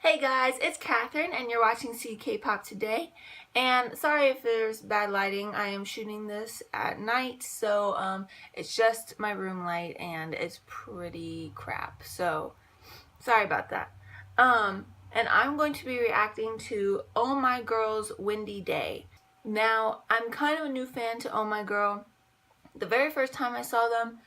Hey guys, it's Catherine and you're watching CUKpopToday. And sorry if there's bad lighting. I am shooting this at night, so it's just my room light and it's pretty crap. So sorry about that. And I'm going to be reacting to Omaigirl's Windy Day. Now, I'm kind of a new fan to Omaigirl. The very first time I saw them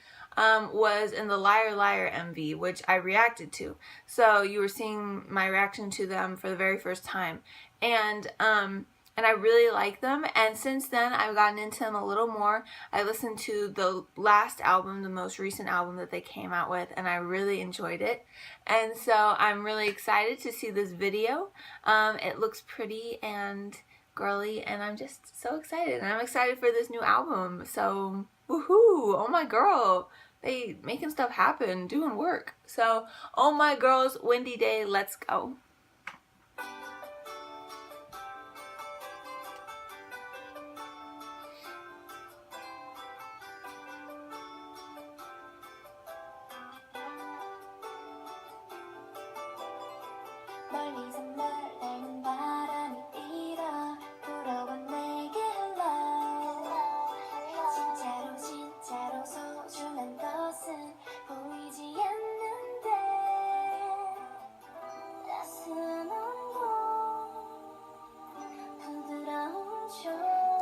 was in the Liar Liar MV, which I reacted to. So you were seeing my reaction to them for the very first time, and I really like them. And since then, I've gotten into them a little more. I listened to the last album, the most recent album that they came out with, and I really enjoyed it. And so I'm really excited to see this video. It looks pretty and girly, and I'm just so excited. And I'm excited for this new album. So woohoo! Omaigirl, they making stuff happen, doing work. So Omaigirl's Windy Day, let's go.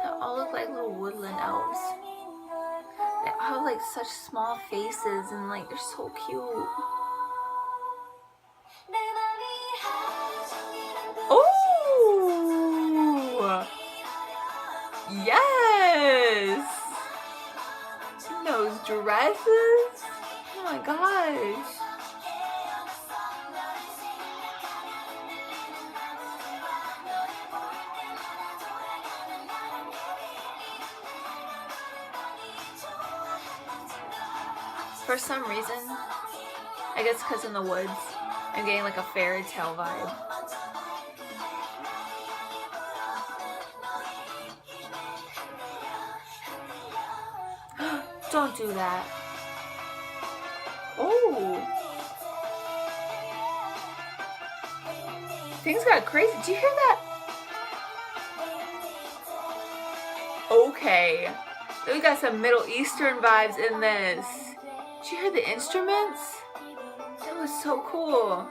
They all look like little woodland elves. They all have like such small faces and like they're so cute. Oh! Yes! Those dresses! Oh my gosh! For some reason, I guess because in the woods, I'm getting like a fairy tale vibe. Don't do that. Oh. Things got crazy. Did you hear that? Okay. We got some Middle Eastern vibes in this. Did you hear the instruments? That was so cool.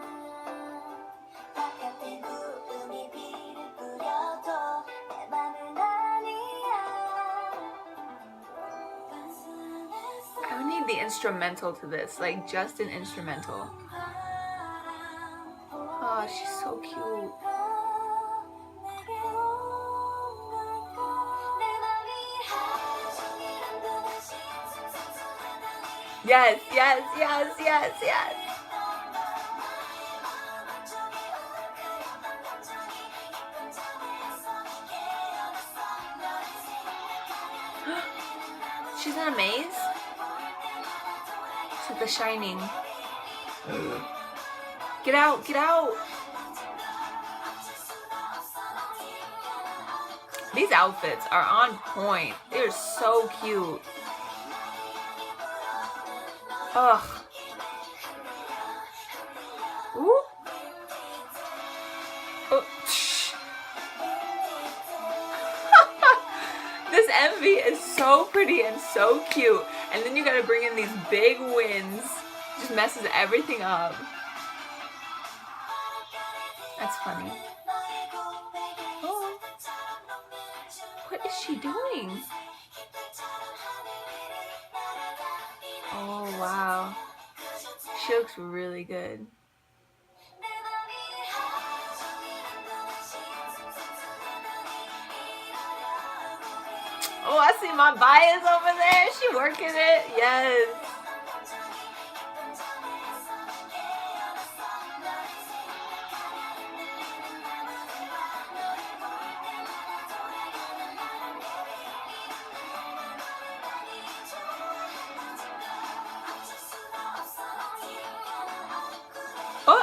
I would need the instrumental to this, like just an instrumental. Oh, she's so cute. Yes, yes, yes, yes, yes. She's in a maze? It's like The Shining. Get out, get out! These outfits are on point. They're so cute. Ugh. Ooh. Oh. This MV is so pretty and so cute. And then you gotta bring in these big winds. Just messes everything up. That's funny. Oh. What is she doing? Oh wow, she looks really good. Oh, I see my bias over there. She working it. Yes. Oh!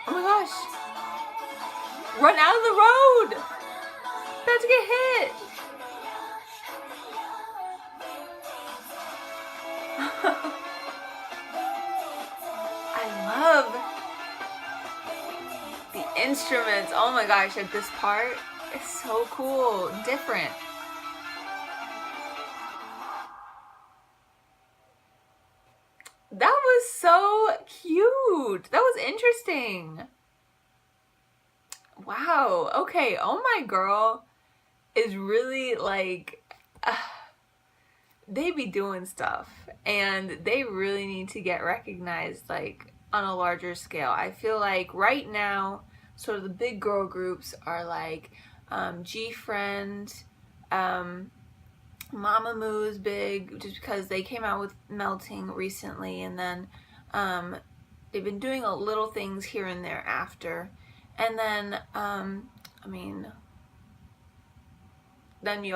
Oh my gosh! Run out of the road! About to get hit! I love instruments, oh my gosh, at this part, it's so cool, different. That was so cute. That was interesting. Wow. Okay. Oh my girl is really like, they be doing stuff and they really need to get recognized like on a larger scale. I feel like right now, sort of the big girl groups are like G-Friend, Mamamoo's big just because they came out with Melting recently, and then they've been doing a little things here and there after, and then I mean, then you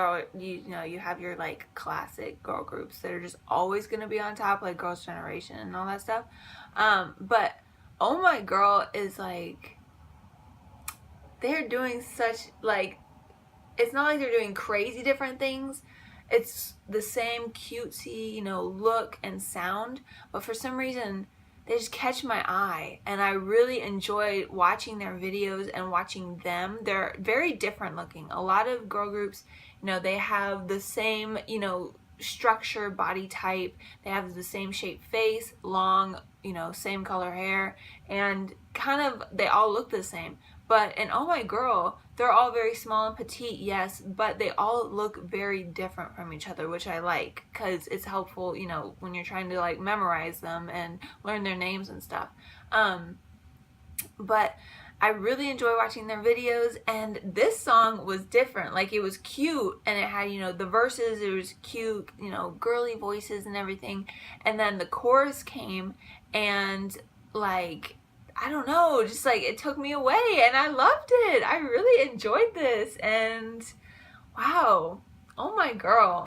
know you have your like classic girl groups that are just always gonna be on top, like Girls' Generation and all that stuff, but Oh My Girl is like, they're doing such like, it's not like they're doing crazy different things. It's the same cutesy, you know, look and sound, but for some reason they just catch my eye, and I really enjoy watching their videos and watching them. They're very different looking. A lot of girl groups, you know, they have the same, you know, structure, body type. They have the same shaped face, long, you know, same color hair, and kind of they all look the same. But in Oh My Girl, they're all very small and petite, yes, but they all look very different from each other, which I like because it's helpful, you know, when you're trying to like memorize them and learn their names and stuff. But I really enjoy watching their videos, and this song was different. Like, it was cute, and it had, you know, the verses, it was cute, you know, girly voices and everything. And then the chorus came, and like, I don't know, just like it took me away, and I loved it. I really enjoyed this, and wow, Oh My Girl,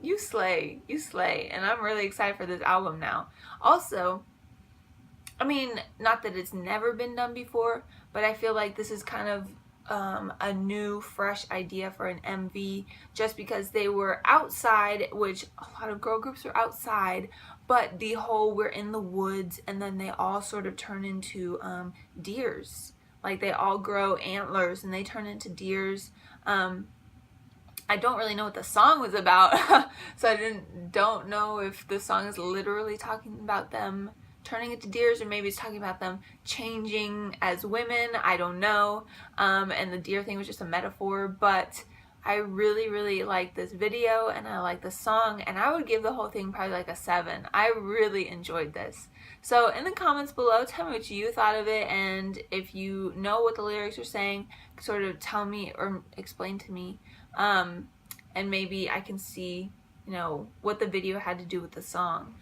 you slay, and I'm really excited for this album now. Also, I mean, not that it's never been done before, but I feel like this is kind of a new, fresh idea for an MV, just because they were outside, which a lot of girl groups are outside, but the whole we're in the woods, and then they all sort of turn into deers. Like, they all grow antlers and they turn into deers. I don't really know what the song was about, so I don't know if the song is literally talking about them turning into deers, or maybe it's talking about them changing as women. I don't know. And the deer thing was just a metaphor, but I really like this video, and I like the song, and I would give the whole thing probably like a 7. I really enjoyed this. So in the comments below, tell me what you thought of it, and if you know what the lyrics are saying, sort of tell me or explain to me, and maybe I can see, you know, what the video had to do with the song.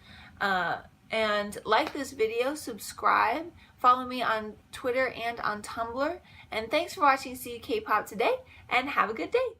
And like this video, subscribe, follow me on Twitter and on Tumblr, and thanks for watching CUKpop Today, and have a good day.